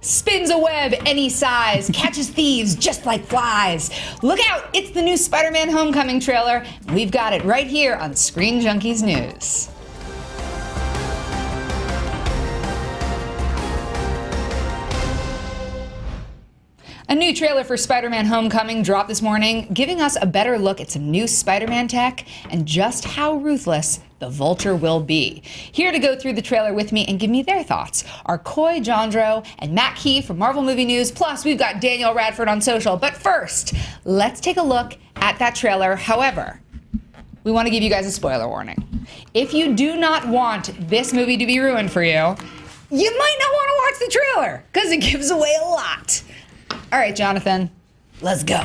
spins a web any size, catches thieves just like flies. Look out, it's the new Spider-Man Homecoming trailer. We've got it right here on Screen Junkies News. A new trailer for Spider-Man Homecoming dropped this morning, giving us a better look at some new Spider-Man tech and just how ruthless the Vulture will be. Here to go through the trailer with me and give me their thoughts are Coy Jandreau and Matt Key from Marvel Movie News, plus we've got Daniel Radford on social. But first, let's take a look at that trailer. However, we want to give you guys a spoiler warning. If you do not want this movie to be ruined for you, you might not want to watch the trailer, because it gives away a lot. All right, Jonathan, let's go.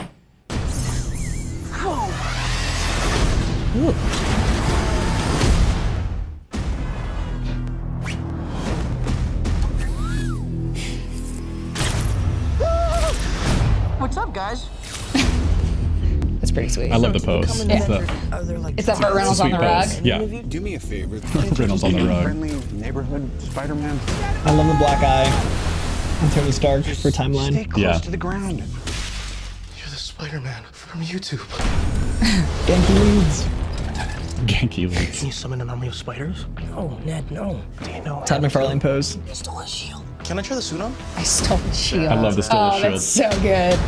Ooh. What's up, guys? That's pretty sweet. I love the pose. Yeah. It's that Burt Reynolds on the rug. Yeah. Do me a favor. Reynolds on the rug. Friendly neighborhood Spider-Man. I love the black eye and Tony Stark for Stay timeline. close to the ground. You're the Spider-Man from YouTube. Genki Leeds. Genki Leeds. Can you summon an army of spiders? No, Ned, no. Do you know? Todd McFarlane pose. I stole a shield. Can I try the suit on? I stole the shield. I love the stole shield. shield. That's so good.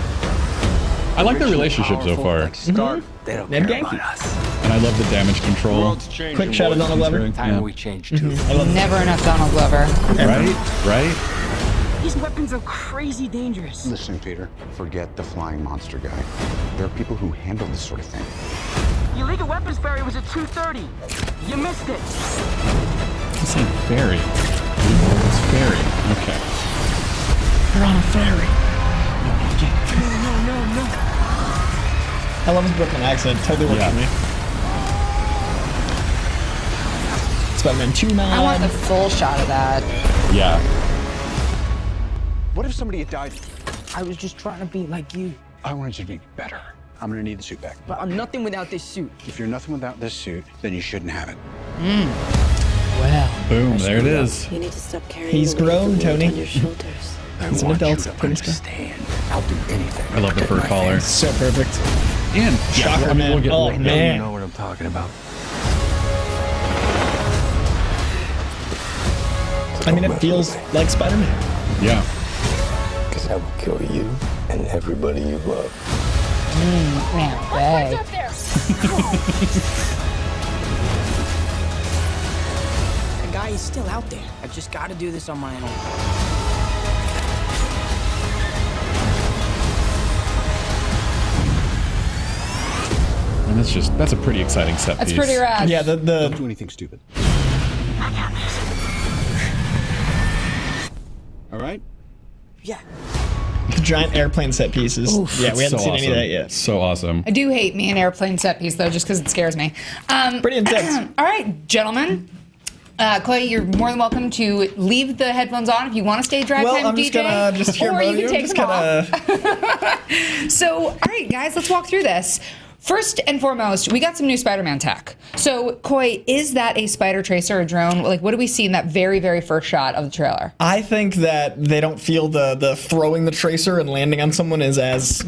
I like their relationship so far. They don't Ned care Genki. about us. And I love the damage control. Quick shot of Donald Glover. Yeah. We changed too. I love Never enough Donald Glover. Right? These weapons are crazy dangerous. Listen, Peter, forget the flying monster guy. There are people who handle this sort of thing. The illegal weapons ferry was at 2:30. You missed it. He's saying ferry. It's ferry. Okay. They're on a ferry. No. I love his Brooklyn accent. Totally works for me. Spider-Man 2 I want the nod. full shot of that. Yeah. What if somebody had died? I was just trying to be like you. I wanted you to be better. I'm gonna need the suit back. But I'm nothing without this suit. If you're nothing without this suit, then you shouldn't have it. Well. Boom, there it is. You need to stop carrying He's the weight of grown, the world Tony. on your shoulders. He's an adult. Tony Stark. Understand. I'll do anything. I love the fur collar. So perfect. And Shocker Man. Oh, we'll man. You know what I'm talking about. I mean, it feels like Spider-Man. Yeah. Because I will kill you and everybody you love. Man, hey. The guy is still out there. I've just got to do this on my own. And that's a pretty exciting set That's piece. pretty rad. Yeah, Don't the do anything stupid. I got this. All right? Yeah. giant airplane set pieces. Yeah, we haven't seen any of that yet. So awesome. I do hate me an airplane set piece, though, just because it scares me. Pretty intense. All right, gentlemen. Chloe, you're more than welcome to leave the headphones on if you want to stay drive Well, time I'm DJ, just gonna just hear or both you of can you. take Just them off. kinda... So, all right, guys, let's walk through this. First and foremost, we got some new Spider-Man tech. So, Coy, is that a spider tracer or drone? Like, what do we see in that very, very first shot of the trailer? I think that they don't feel the throwing the tracer and landing on someone is as,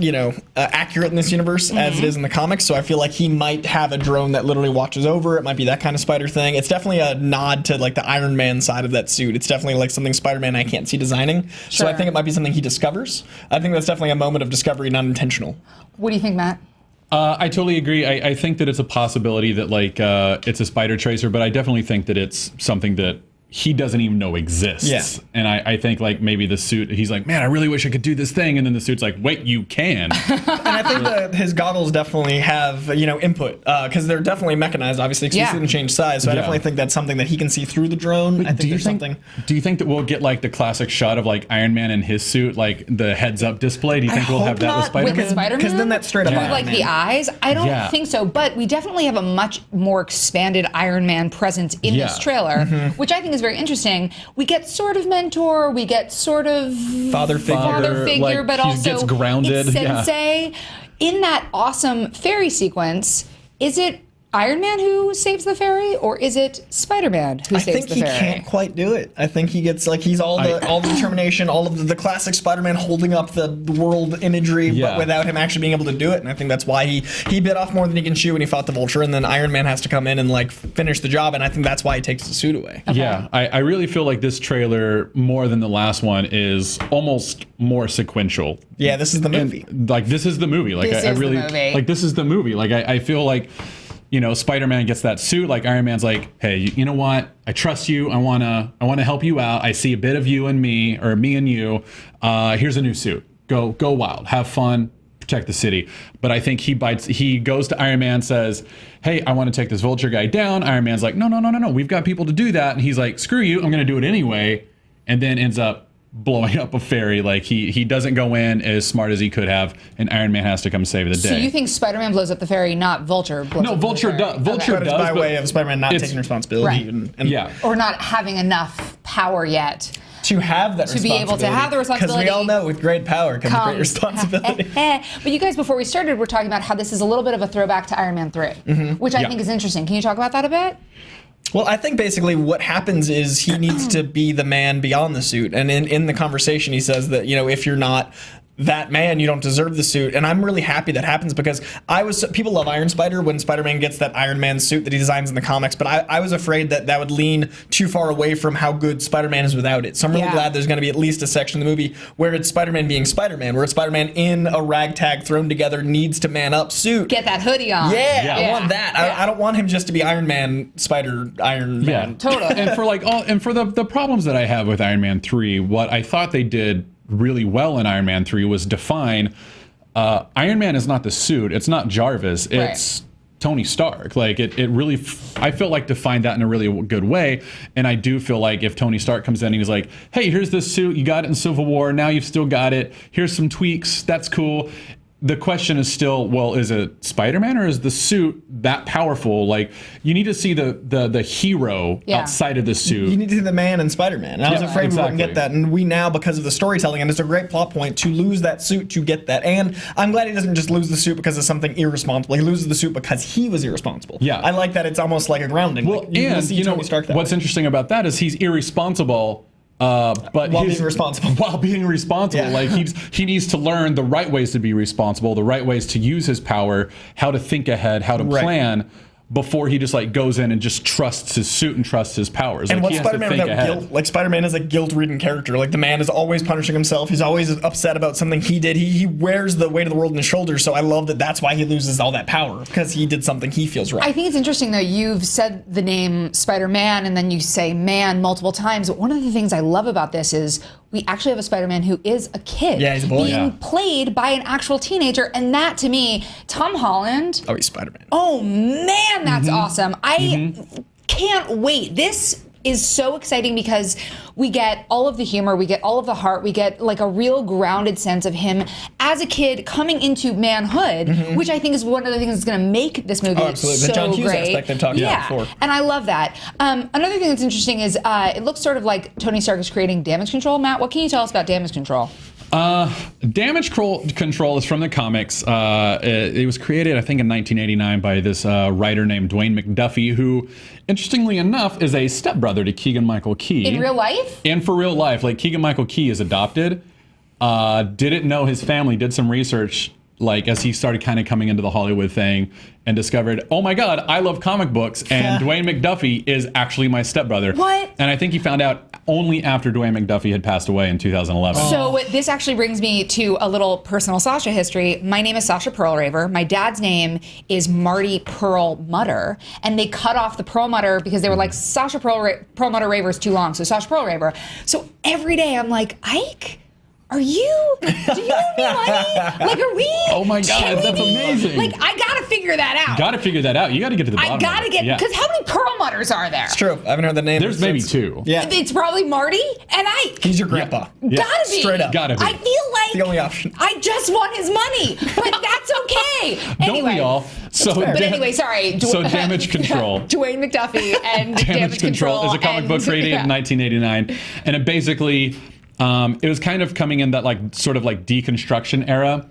accurate in this universe as it is in the comics. So I feel like he might have a drone that literally watches over. It might be that kind of spider thing. It's definitely a nod to like the Iron Man side of that suit. It's definitely like something Spider-Man I can't see designing. So I think it might be something he discovers. I think that's definitely a moment of discovery, not intentional. What do you think, Matt? I totally agree. I think that it's a possibility that like it's a spider tracer, but I definitely think that it's something that he doesn't even know exists. Yeah. And I think like maybe the suit, he's like, man, I really wish I could do this thing. And then the suit's like, wait, you can. And I think that his goggles definitely have, input because they're definitely mechanized, obviously, because he didn't change size. So I definitely think that's something that he can see through the drone. I think do you there's think, something. Do you think that we'll get like the classic shot of like Iron Man in his suit, like the heads up display? Do you think we'll have that with Spider-Man? With Spider-Man? Because then that's straight up With Iron like Man. the eyes? I don't think so, but we definitely have a much more expanded Iron Man presence in this trailer, which I think is very interesting. We get sort of mentor, we get sort of Father figure, like, but he also gets grounded, it's sensei. In that awesome fairy sequence, is it Iron Man who saves the fairy, or is it Spider-Man who I saves think the he fairy? can't quite do it. I think he gets like he's all the determination, all of the classic Spider-Man holding up the world imagery, Yeah. but without him actually being able to do it. And I think that's why he bit off more than he can chew when he fought the Vulture, and then Iron Man has to come in and like finish the job. And I think that's why he takes the suit away. Yeah, I really feel like this trailer, more than the last one, is almost more sequential. Yeah, this is the movie. Like, this is the movie. Like, This I is the really movie. like this is the movie. Like, I feel like, you know, Spider-Man gets that suit. Like, Iron Man's like, hey, you know what? I trust you. I wanna help you out. I see a bit of you and me, or me and you. Here's a new suit. Go wild. Have fun. Protect the city. But I think he goes to Iron Man, says, hey, I want to take this Vulture guy down. Iron Man's like, no. We've got people to do that. And he's like, screw you. I'm going to do it anyway. And then ends up blowing up a fairy. Like, he doesn't go in as smart as he could have, and Iron Man has to come save the day. So you think Spider-Man blows up the fairy, not Vulture blows No, up Vulture the fairy? does. Vulture But it's does. by but way of Spider-Man not it's- taking responsibility. Right. And Yeah. Or not having enough power yet. to have that To be able to have the Because we responsibility all know with great power comes great responsibility. But you guys, before we started, were talking about how this is a little bit of a throwback to Iron Man 3, which I Yeah. think is interesting. Can you talk about that a bit? Well, I think basically what happens is he needs to be the man beyond the suit. And in the conversation, he says that, you know, if you're not that man, you don't deserve the suit. And I'm really happy that happens, because people love Iron Spider when Spider-Man gets that Iron Man suit that he designs in the comics, but I was afraid that would lean too far away from how good Spider-Man is without it. So I'm really Yeah. glad there's going to be at least a section of the movie where it's Spider-Man being Spider-Man, where it's Spider-Man in a ragtag thrown together, needs to man up suit. Get that hoodie on. Yeah, I want that. Yeah. I don't want him just to be Iron Man, Iron Yeah, Man. Totally. And for the problems that I have with Iron Man 3, what I thought they did really well in Iron Man 3 was define Iron Man is not the suit, it's not Jarvis, it's Tony Stark. Like, it really, I feel like defined that in a really good way. And I do feel like if Tony Stark comes in and he's like, hey, here's this suit, you got it in Civil War, now you've still got it, here's some tweaks, that's cool. The question is still, well, is it Spider-Man or is the suit that powerful? Like, you need to see the hero outside of the suit. You need to see the man in Spider-Man. And I was Yeah, afraid we wouldn't exactly. get that. And we now, because of the storytelling, and it's a great plot point to lose that suit to get that. And I'm glad he doesn't just lose the suit because of something irresponsible. He loses the suit because he was irresponsible. Yeah. I like that it's almost like a grounding. Well, Like, you and see you know Tony Stark that what's way. interesting about that is he's irresponsible, but While being responsible. While being responsible, Yeah. like he needs to learn the right ways to be responsible, the right ways to use his power, how to think ahead, how to Right. plan. Before he just like goes in and just trusts his suit and trusts his powers. And Like, what's he has to Spider-Man think without ahead. guilt? Like, Spider-Man is a guilt-ridden character. Like, the man is always punishing himself. He's always upset about something he did. He wears the weight of the world on his shoulders. So I love that that's why he loses all that power, because he did something he feels right. I think it's interesting, though. You've said the name Spider-Man and then you say man multiple times. But one of the things I love about this is we actually have a Spider-Man who is a kid. Yeah, he's a boy. Being Yeah. played by an actual teenager. And that, to me, Tom Holland. Oh, he's Spider-Man. Oh, man, that's awesome. I can't wait. This is so exciting because we get all of the humor, we get all of the heart, we get like a real grounded sense of him as a kid coming into manhood, which I think is one of the things that's going to make this movie absolutely. so The John Hughes great. aspect I've talked about before. And I love that. Another thing that's interesting is it looks sort of like Tony Stark is creating damage control. Matt, what can you tell us about damage control? Damage Control is from the comics. It was created, I think, in 1989 by this writer named Dwayne McDuffie, who, interestingly enough, is a stepbrother to Keegan-Michael Key. In real life? And for real life. Like, Keegan-Michael Key is adopted. Didn't know his family, did some research, like, as he started kind of coming into the Hollywood thing, and discovered, oh my God, I love comic books, and Dwayne McDuffie is actually my stepbrother. What? And I think he found out only after Dwayne McDuffie had passed away in 2011. So this actually brings me to a little personal Sasha history. My name is Sasha Perlraver. My dad's name is Marty Perlmutter, and they cut off the Perlmutter because they were like, Sasha Perlmutter Raver is too long, so Sasha Perlraver. So every day I'm like, Ike, do you owe me money? Like, are we? Oh my God, can we that's be- amazing. Like, I gotta figure that out. Got to figure that out. You got to get to the bottom I gotta of it. get, Yeah. because how many Perlmutters are there? It's true. I haven't heard the name. There's maybe two. Yeah. It's probably Marty and Ike. He's your grandpa. Yeah. Gotta be. Straight up. Gotta be. I feel like The only option. I just want his money, but that's okay. Don't Anyway. we all? So, But anyway, sorry. So Damage Control. Dwayne McDuffie and Damage Control is a comic book created in 1989, and it basically it was kind of coming in that like sort of like deconstruction era.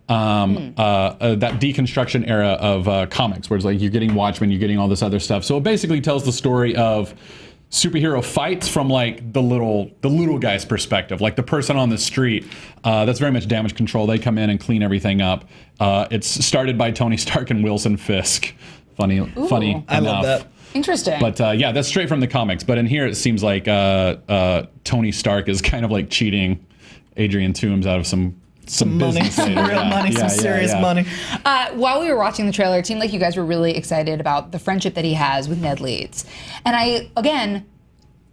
that deconstruction era of comics, where it's like you're getting Watchmen, you're getting all this other stuff. So it basically tells the story of superhero fights from like the little guy's perspective, like the person on the street. That's very much Damage Control. They come in and clean everything up. It's started by Tony Stark and Wilson Fisk. Funny enough. I love that. Interesting. But yeah, that's straight from the comics. But in here, it seems like Tony Stark is kind of like cheating Adrian Toomes out of some Money, business some later. real money, some serious money. While we were watching the trailer, it seemed like you guys were really excited about the friendship that he has with Ned Leeds. And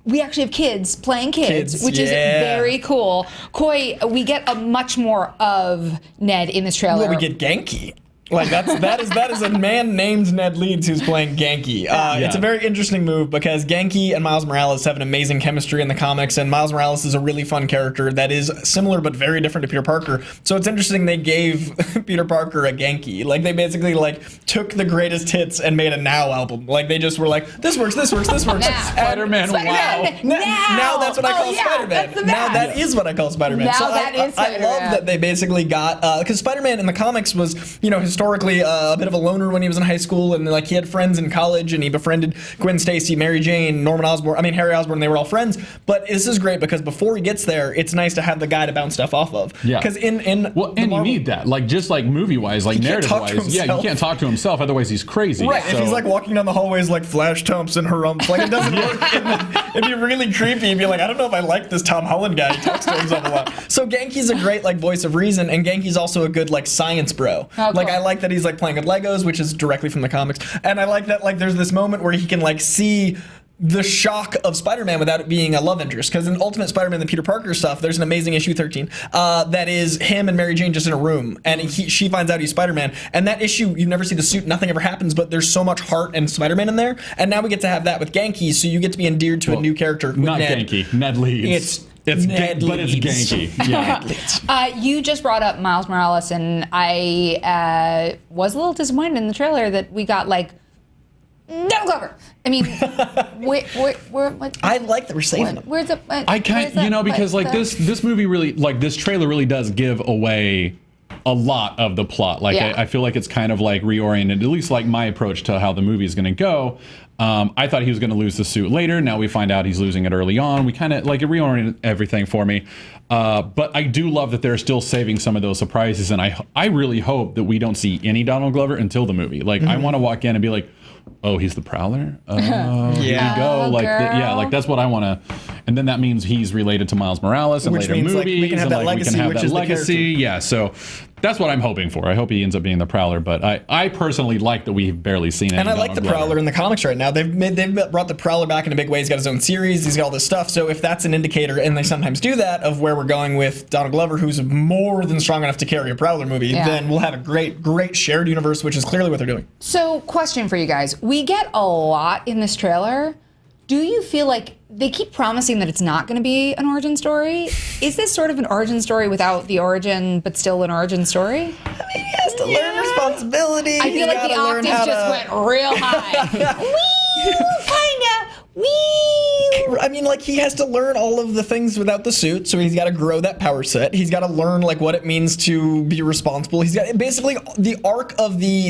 we actually have kids playing kids, which is very cool. Koi, we get a much more of Ned in this trailer. Well, we get Genki. Like that is a man named Ned Leeds who's playing Genki. It's a very interesting move because Genki and Miles Morales have an amazing chemistry in the comics, and Miles Morales is a really fun character that is similar but very different to Peter Parker. So it's interesting they gave Peter Parker a Genki. Like they basically like took the greatest hits and made a Now album. Like they just were like, this works. Spider-Man, wow. Now that's what I call Spider-Man. That's the Now that best. is what I call Spider-Man. Now So that is I love Spider-Man. that they basically got because Spider-Man in the comics was historically a bit of a loner when he was in high school, and like he had friends in college, and he befriended Gwen Stacy, Mary Jane, Harry Osborn. They were all friends. But this is great because before he gets there, it's nice to have the guy to bounce stuff off of. Yeah. Because and you need that, like just like movie wise, like narrative wise. Yeah, you can't talk to himself, otherwise he's crazy. Right. So. If he's like walking down the hallways like Flash Thompson, harumph, like it doesn't work. It'd be really creepy. You'd be like, I don't know if I like this Tom Holland guy. He talks to himself a lot. So Genki's a great like voice of reason, and Genki's also a good like science bro. Oh, like cool. I like that he's like playing with Legos, which is directly from the comics, and I like that like there's this moment where he can like see the shock of Spider-Man without it being a love interest. Because in Ultimate Spider-Man, the Peter Parker stuff, there's an amazing issue 13 that is him and Mary Jane just in a room, and she finds out he's Spider-Man. And that issue, you never see the suit, nothing ever happens, but there's so much heart and Spider-Man in there. And now we get to have that with Genki, so you get to be endeared to a new character. With Not Ned. Genki, Ned Leeds. It's Ned but it's Leeds. Genki. Yeah. You just brought up Miles Morales, and I was a little disappointed in the trailer that we got like Donald Glover. I mean, what? I like that we're saving him. Where's the? I can't, because like this movie really, like this trailer really does give away a lot of the plot. Like Yeah. I feel like it's kind of like reoriented, at least like my approach to how the movie is going to go. I thought he was going to lose the suit later. Now we find out he's losing it early on. We kind of like it reoriented everything for me. But I do love that they're still saving some of those surprises, and I really hope that we don't see any Donald Glover until the movie. Like I want to walk in and be like, oh, he's the Prowler? Oh, here we go. Oh, like, girl. like that's what I want to. And then that means he's related to Miles Morales in Which later means, movies. like, we can have and, that like, legacy, we can have which that is the legacy. character. Yeah, so that's what I'm hoping for. I hope he ends up being the Prowler, but I personally like that we've barely seen it. And I like the Prowler in the comics right now. They've brought the Prowler back in a big way. He's got his own series. He's got all this stuff. So if that's an indicator, and they sometimes do that, of where we're going with Donald Glover, who's more than strong enough to carry a Prowler movie, then we'll have a great shared universe, which is clearly what they're doing. So, question for you guys: we get a lot in this trailer. Do you feel like they keep promising that it's not going to be an origin story? Is this sort of an origin story without the origin, but still an origin story? He has to learn responsibility. I feel like the octaves just went real high. Wee, kinda. Wee. I mean, like, he has to learn all of the things without the suit, so he's got to grow that power set. He's got to learn, like, what it means to be responsible. He's got basically the arc of the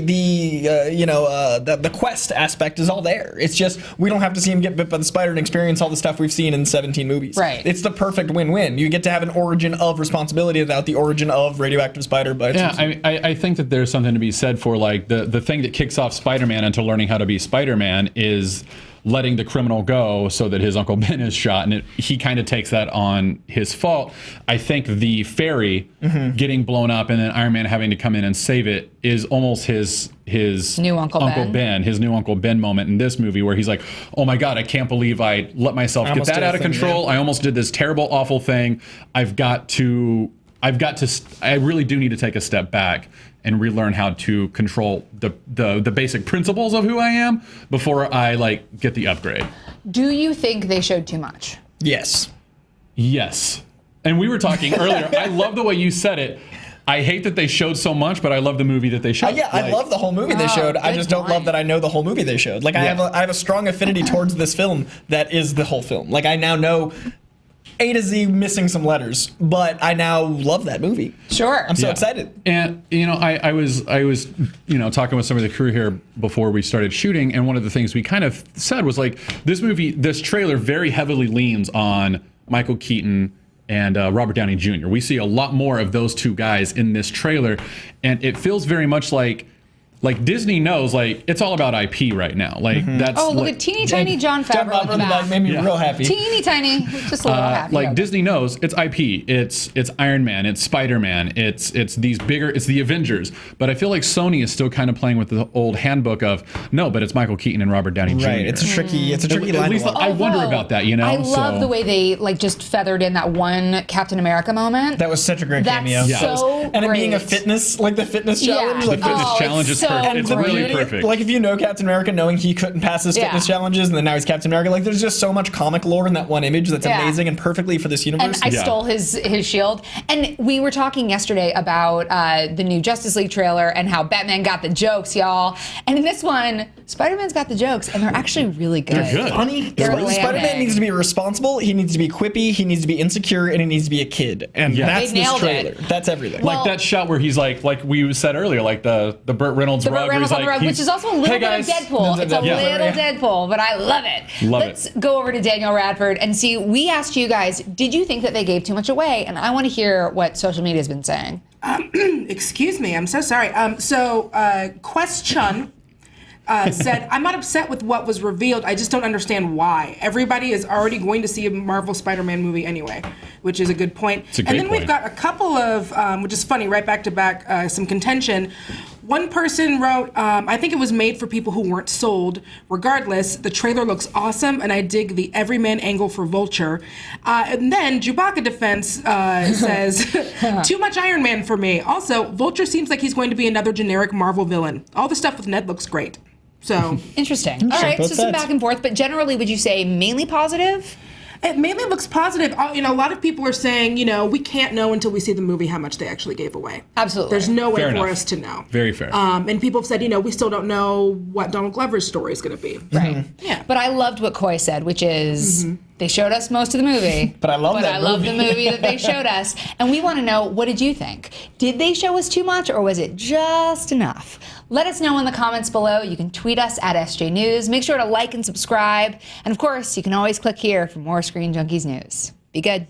quest aspect is all there. It's just we don't have to see him get bit by the spider and experience all the stuff we've seen in 17 movies. Right. It's the perfect win-win. You get to have an origin of responsibility without the origin of radioactive spider. But yeah, I think that there's something to be said for like the thing that kicks off Spider-Man into learning how to be Spider-Man is letting the criminal go so that his Uncle Ben is shot, and he kind of takes that on his fault. I think the ferry getting blown up and then Iron Man having to come in and save it is almost his New Uncle Ben. His new Uncle Ben moment in this movie, where he's like, oh my God, I can't believe I let myself get that out of control. I almost did this terrible, awful thing. I really do need to take a step back and relearn how to control the basic principles of who I am before I like get the upgrade. Do you think they showed too much? yes. Yes. And we were talking earlier. I love the way you said it. I hate that they showed so much, but I love the movie that they showed. I love the whole movie they showed. I just don't love that I know the whole movie they showed. Like I have a strong affinity towards this film that is the whole film. Like I now know A to Z missing some letters, but I now love that movie. Sure. I'm so Yeah. excited. And I was talking with some of the crew here before we started shooting, and one of the things we kind of said was like, this trailer very heavily leans on Michael Keaton and Robert Downey Jr. We see a lot more of those two guys in this trailer, and it feels very much like Disney knows it's all about IP right now. That's Oh, look at teeny tiny John Favreau in the back. made me real happy. Teeny tiny, just a little happy. Okay. Disney knows it's IP. It's Iron Man. It's Spider-Man. It's these bigger. It's the Avengers. But I feel like Sony is still kind of playing with the old handbook of no, but it's Michael Keaton and Robert Downey Jr. Right. It's a tricky line. At least to walk. I wonder about that. I love the way they just feathered in that one Captain America moment. That was such a great cameo. That's so And it great. being a fitness, the fitness challenge. The fitness challenge is perfect. It's really beauty, perfect. If you know Captain America, knowing he couldn't pass his fitness challenges, and then now he's Captain America, there's just so much comic lore in that one image that's amazing and perfectly for this universe. And I stole his shield. And we were talking yesterday about the new Justice League trailer and how Batman got the jokes, y'all. And in this one, Spider-Man's got the jokes, and they're actually really good. They're good. Funny. They're Spider-Man landing. needs to be responsible, he needs to be quippy, he needs to be insecure, and he needs to be a kid. And that's They this nailed trailer. it. That's everything. Well, that shot where he's like we said earlier, the Burt Reynolds The rug. Burt Reynolds where on the rug, he's which is also a little hey bit guys. of Deadpool. It's a little Yeah. Deadpool, but I love it. Let's go over to Daniel Radford and see. We asked you guys, did you think that they gave too much away? And I want to hear what social media has been saying. Excuse me, I'm so sorry. Quest Chun said, I'm not upset with what was revealed. I just don't understand why. Everybody is already going to see a Marvel Spider-Man movie anyway, which is a good point. It's a great We've got a couple of, which is funny, right back to back, some contention. One person wrote, I think it was made for people who weren't sold. Regardless, the trailer looks awesome, and I dig the everyman angle for Vulture. And then Chewbacca Defense says, too much Iron Man for me. Also, Vulture seems like he's going to be another generic Marvel villain. All the stuff with Ned looks great. So Interesting. All right, so both some sides. back and forth, but generally, would you say mainly positive? it mainly looks positive. A lot of people are saying, we can't know until we see the movie how much they actually gave away. Absolutely. There's no way Fair for enough. us to know. Very fair. And people have said, we still don't know what Donald Glover's story is going to be. Right. Yeah. But I loved what Coy said, which is they showed us most of the movie. But I love that love the movie. movie that they showed us. And we want to know, what did you think? Did they show us too much, or was it just enough? Let us know in the comments below. You can tweet us at SJ News. Make sure to like and subscribe. And of course, you can always click here for more Screen Junkies news. Be good.